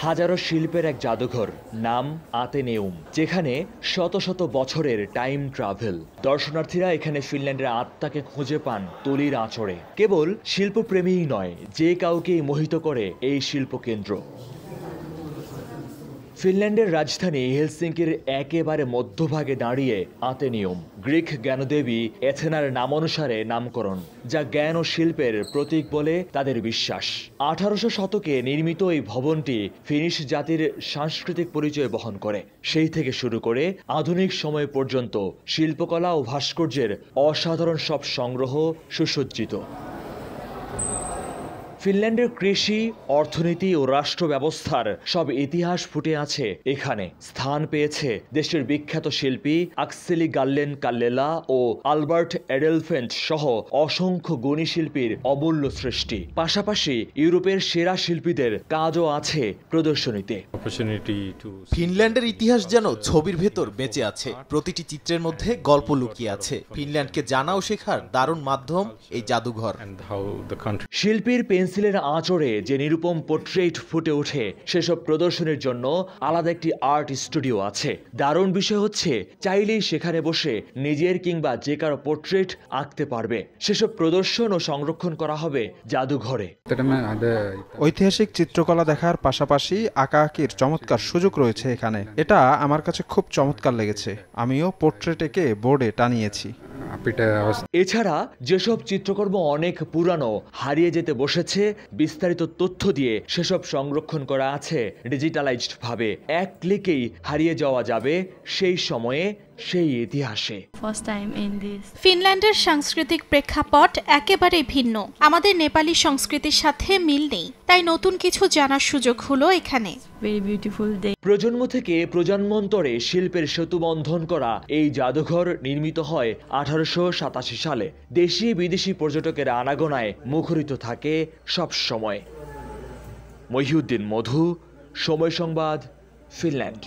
হাজারো শিল্পের এক জাদুঘর, নাম আতেনেউম, যেখানে শত শত বছরের টাইম ট্রাভেল। দর্শনার্থীরা এখানে ফিনল্যান্ডের আত্মাকে খুঁজে পান তুলির আঁচড়ে। কেবল শিল্পপ্রেমীই নয়, যে কাউকেই মোহিত করে এই শিল্পকেন্দ্র। ফিনল্যান্ডের রাজধানী হেলসিঙ্কির একেবারে মধ্যভাগে দাঁড়িয়ে আতেনিউম, গ্রিক জ্ঞানদেবী এথেনার নামানুসারে নামকরণ, যা জ্ঞান ও শিল্পের প্রতীক বলে তাদের বিশ্বাস। 1800 শতকে নির্মিত এই ভবনটি ফিনিশ জাতির সাংস্কৃতিক পরিচয় বহন করে। সেই থেকে শুরু করে আধুনিক সময় পর্যন্ত শিল্পকলা ও ভাস্কর্যের অসাধারণ সব সংগ্রহ সুসজ্জিত। ফিনল্যান্ডের কৃষি, অর্থনীতি ও রাষ্ট্র ব্যবস্থার সব ইতিহাস ফুটে আছে এখানে। স্থান পেয়েছে দেশের বিখ্যাত শিল্পী আক্সেলি গাল্লেন কাল্লেলা ও আলবার্ট এডেলফেন্ট সহ অসংখ্য গুণী শিল্পীর অমূল্য সৃষ্টি। পাশাপাশি ইউরোপের সেরা শিল্পীদের কাজও আছে প্রদর্শনীতে। ফিনল্যান্ডের ইতিহাস যেন ছবির ভেতর বেঁচে আছে। প্রতিটি চিত্রের মধ্যে গল্প লুকিয়ে আছে। ফিনল্যান্ডকে জানা ও শেখার দারুণ মাধ্যম এই জাদুঘর। শিল্পীর পেন্সিলের আঁচড়ে যে নিরুপম পোর্ট্রেট ফুটে ওঠে, সেসব প্রদর্শনীর জন্য আলাদা একটি আর্ট স্টুডিও আছে। দারুণ বিষয় হচ্ছে, চাইলেই সেখানে বসে নিজের কিংবা যে কারো পোর্ট্রেট আঁকতে পারবে। সেসব প্রদর্শন ও সংরক্ষণ করা হবে জাদুঘরে। ঐতিহাসিক চিত্রকলা দেখার পাশাপাশি আঁকাআঁকির চমৎকার সুযোগ রয়েছে এখানে। এটা আমার কাছে খুব চমৎকার লেগেছে। আমিও পোর্ট্রেট এঁকে বোর্ডে টানিয়েছি। এছাড়া যেসব চিত্রকর্ম অনেক পুরানো, হারিয়ে যেতে বসেছে, বিস্তারিত তথ্য দিয়ে সেসব সংরক্ষণ করা আছে ডিজিটালাইজড ভাবে। এক ক্লিকেই হারিয়ে যাওয়া যাবে সেই সময়ে, সেই ইতিহাসে। ফিনল্যান্ডের সাংস্কৃতিক প্রেক্ষাপট একেবারেই ভিন্ন। আমাদের নেপালি সংস্কৃতির সাথে মিল নেই, তাই নতুন কিছু জানার সুযোগ হলো এখানে। প্রজন্ম থেকে প্রজন্মান্তরে শিল্পের সেতু বন্ধন করা এই জাদুঘর নির্মিত হয় 1887 সালে। দেশি বিদেশি পর্যটকের আনাগোনায় মুখরিত থাকে সব সময়। মহিউদ্দিন মধু, সময় সংবাদ, ফিনল্যান্ড।